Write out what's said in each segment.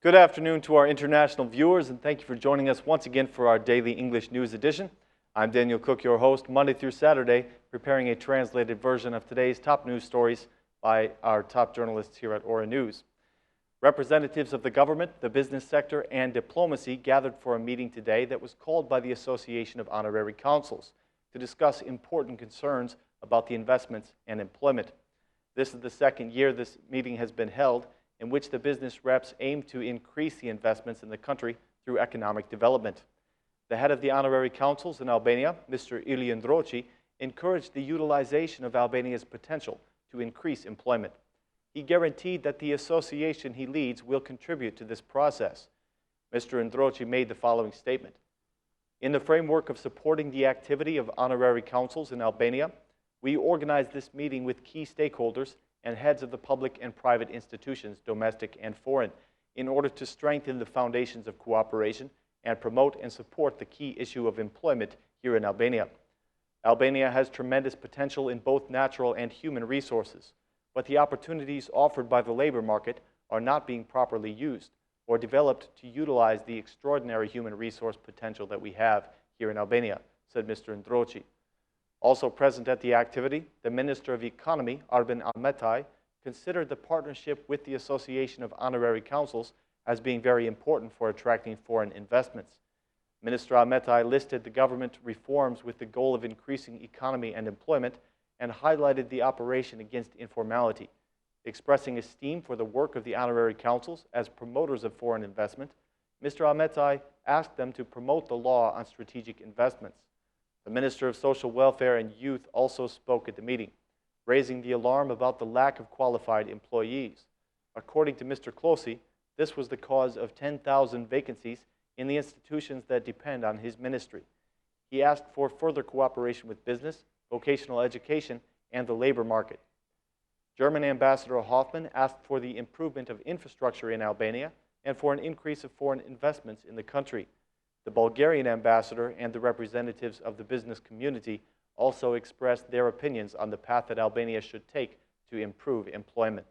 Good afternoon to our international viewers, and thank you for joining us once again for our daily English news edition. I'm Daniel Cook, your host, Monday through Saturday, preparing a translated version of today's top news stories by our top journalists here at Aura News. Representatives of the government, the business sector, and diplomacy gathered for a meeting today that was called by the Association of Honorary Consuls to discuss important concerns about the investments and employment. This is the second year this meeting has been held, in which the business reps aim to increase the investments in the country through economic development. The head of the Honorary Consuls in Albania, Mr. Ilija Ndroci, encouraged the utilization of Albania's potential to increase employment. He guaranteed that the association he leads will contribute to this process. Mr. Ndroci made the following statement. In the framework of supporting the activity of Honorary Consuls in Albania, we organized this meeting with key stakeholders and heads of the public and private institutions, domestic and foreign, in order to strengthen the foundations of cooperation and promote and support the key issue of employment here in Albania. Albania has tremendous potential in both natural and human resources, but the opportunities offered by the labor market are not being properly used or developed to utilize the extraordinary human resource potential that we have here in Albania, said Mr. Ndroci. Also present at the activity, the Minister of Economy, Arben Ahmetaj, considered the partnership with the Association of Honorary Consuls as being very important for attracting foreign investments. Minister Ahmetaj listed the government reforms with the goal of increasing economy and employment and highlighted the operation against informality. Expressing esteem for the work of the Honorary Consuls as promoters of foreign investment, Mr. Ahmetaj asked them to promote the law on strategic investments. The Minister of Social Welfare and Youth also spoke at the meeting, raising the alarm about the lack of qualified employees. According to Mr. Klosi, this was the cause of 10,000 vacancies in the institutions that depend on his ministry. He asked for further cooperation with business, vocational education, and the labor market. German Ambassador Hofmann asked for the improvement of infrastructure in Albania and for an increase of foreign investments in the country. The Bulgarian ambassador and the representatives of the business community also expressed their opinions on the path that Albania should take to improve employment.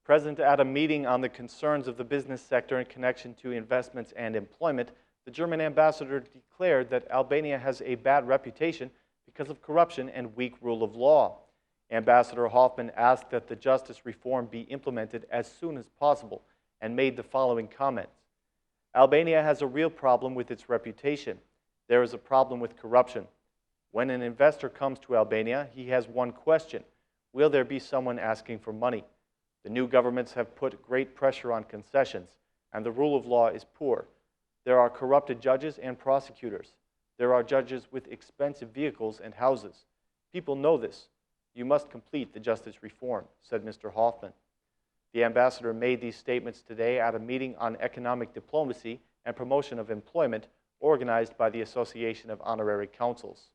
Present at a meeting on the concerns of the business sector in connection to investments and employment, the German ambassador declared that Albania has a bad reputation because of corruption and weak rule of law. Ambassador Hoffmann asked that the justice reform be implemented as soon as possible and made the following comments. Albania has a real problem with its reputation. There is a problem with corruption. When an investor comes to Albania, he has one question. Will there be someone asking for money? The new governments have put great pressure on concessions, and the rule of law is poor. There are corrupted judges and prosecutors. There are judges with expensive vehicles and houses. People know this. You must complete the justice reform, said Mr. Hoffmann. The ambassador made these statements today at a meeting on economic diplomacy and promotion of employment organized by the Association of Honorary Consuls.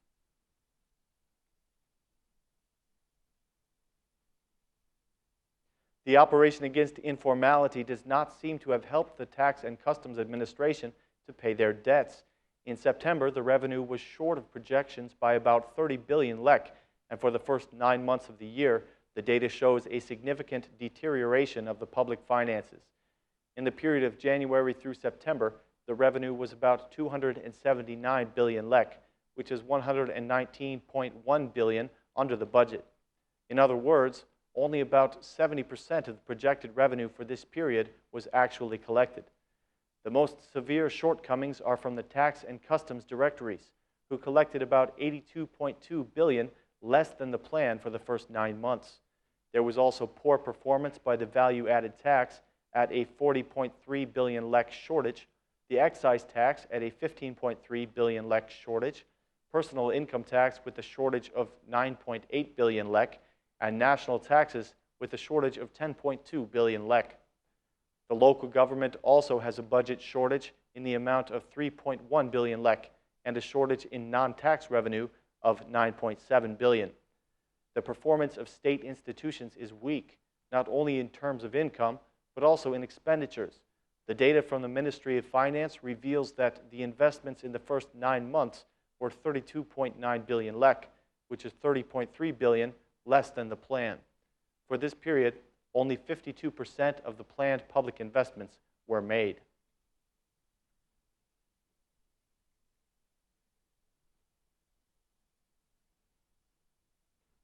The operation against informality does not seem to have helped the Tax and Customs Administration to pay their debts. In September, the revenue was short of projections by about 30 billion lek, and for the first 9 months of the year, the data shows a significant deterioration of the public finances. In the period of January through September, the revenue was about 279 billion lek, which is 119.1 billion under the budget. In other words, only about 70% of the projected revenue for this period was actually collected. The most severe shortcomings are from the tax and customs directories, who collected about 82.2 billion less than the plan for the first 9 months. There was also poor performance by the value-added tax at a 40.3 billion lek shortage, the excise tax at a 15.3 billion lek shortage, personal income tax with a shortage of 9.8 billion lek, and national taxes with a shortage of 10.2 billion lek. The local government also has a budget shortage in the amount of 3.1 billion lek and a shortage in non-tax revenue of 9.7 billion. The performance of state institutions is weak, not only in terms of income, but also in expenditures. The data from the Ministry of Finance reveals that the investments in the first 9 months were 32.9 billion lek, which is 30.3 billion less than the plan. For this period, only 52% of the planned public investments were made.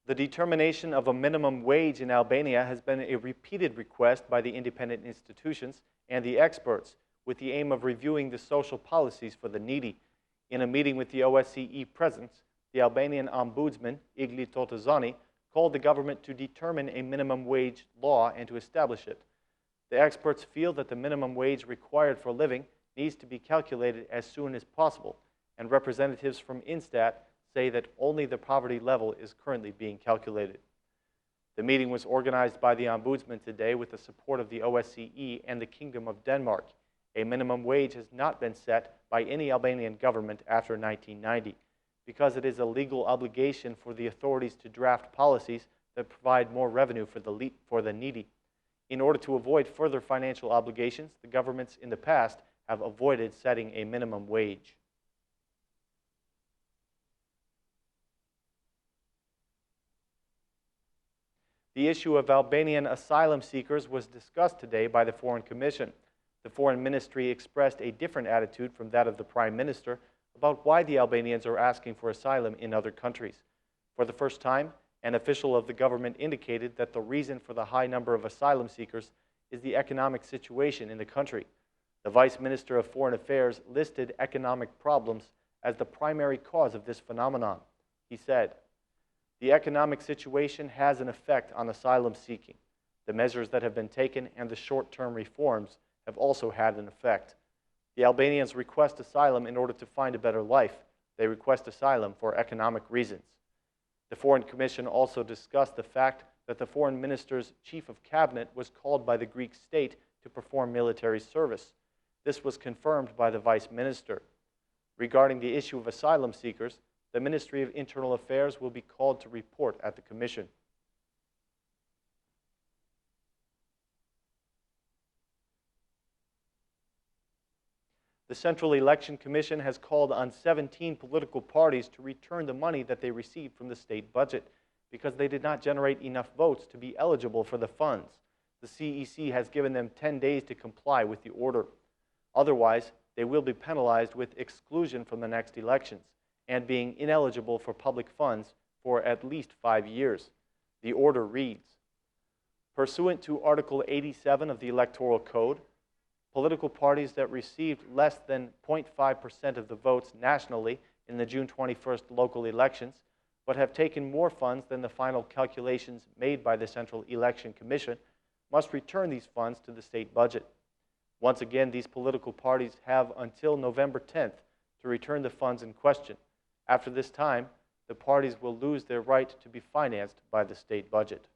The determination of a minimum wage in Albania has been a repeated request by the independent institutions and the experts, with the aim of reviewing the social policies for the needy. In a meeting with the OSCE presidents, the Albanian Ombudsman, Igli Totazani, called the government to determine a minimum wage law and to establish it. The experts feel that the minimum wage required for living needs to be calculated as soon as possible, and representatives from Instat say that only the poverty level is currently being calculated. The meeting was organized by the Ombudsman today with the support of the OSCE and the Kingdom of Denmark. A minimum wage has not been set by any Albanian government after 1990 because it is a legal obligation for the authorities to draft policies that provide more revenue for the needy. In order to avoid further financial obligations, the governments in the past have avoided setting a minimum wage. The issue of Albanian asylum seekers was discussed today by the Foreign Commission. The Foreign Ministry expressed a different attitude from that of the Prime Minister about why the Albanians are asking for asylum in other countries. For the first time, an official of the government indicated that the reason for the high number of asylum seekers is the economic situation in the country. The Vice Minister of Foreign Affairs listed economic problems as the primary cause of this phenomenon. He said, "The economic situation has an effect on asylum seeking. The measures that have been taken and the short-term reforms have also had an effect. The Albanians request asylum in order to find a better life. They request asylum for economic reasons." The Foreign Commission also discussed the fact that the Foreign Minister's Chief of Cabinet was called by the Greek state to perform military service. This was confirmed by the Vice Minister. Regarding the issue of asylum seekers, the Ministry of Internal Affairs will be called to report at the Commission. The Central Election Commission has called on 17 political parties to return the money that they received from the state budget because they did not generate enough votes to be eligible for the funds. The CEC has given them 10 days to comply with the order. Otherwise, they will be penalized with exclusion from the next elections and being ineligible for public funds for at least 5 years. The order reads, pursuant to Article 87 of the Electoral Code, political parties that received less than 0.5% of the votes nationally in the June 21st local elections, but have taken more funds than the final calculations made by the Central Election Commission, must return these funds to the state budget. Once again, these political parties have until November 10th to return the funds in question. After this time, the parties will lose their right to be financed by the state budget.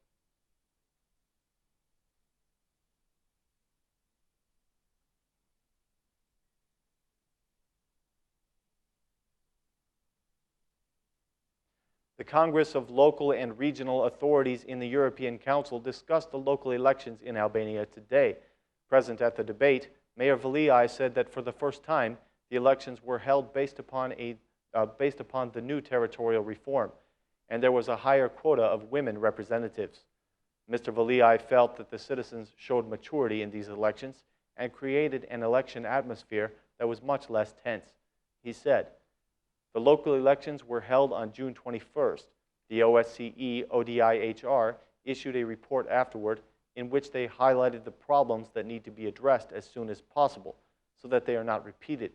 The Congress of Local and Regional Authorities in the European Council discussed the local elections in Albania today. Present at the debate, Mayor Veliaj said that for the first time, the elections were held based upon the new territorial reform, and there was a higher quota of women representatives. Mr. Veliaj felt that the citizens showed maturity in these elections and created an election atmosphere that was much less tense. He said, "The local elections were held on June 21st. The OSCE ODIHR issued a report afterward in which they highlighted the problems that need to be addressed as soon as possible so that they are not repeated.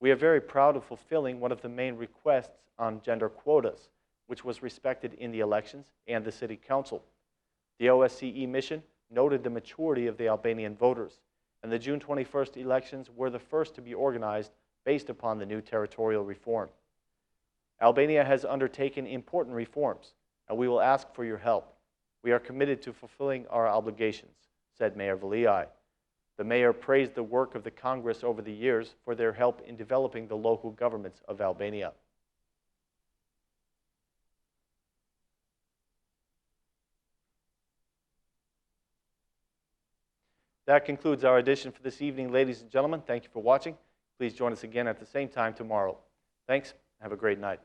We are very proud of fulfilling one of the main requests on gender quotas, which was respected in the elections and the City Council. The OSCE mission noted the maturity of the Albanian voters, and the June 21st elections were the first to be organized based upon the new territorial reform. Albania has undertaken important reforms, and we will ask for your help. We are committed to fulfilling our obligations," said Mayor Veliaj. The mayor praised the work of the Congress over the years for their help in developing the local governments of Albania. That concludes our edition for this evening, ladies and gentlemen. Thank you for watching. Please join us again at the same time tomorrow. Thanks. Have a great night.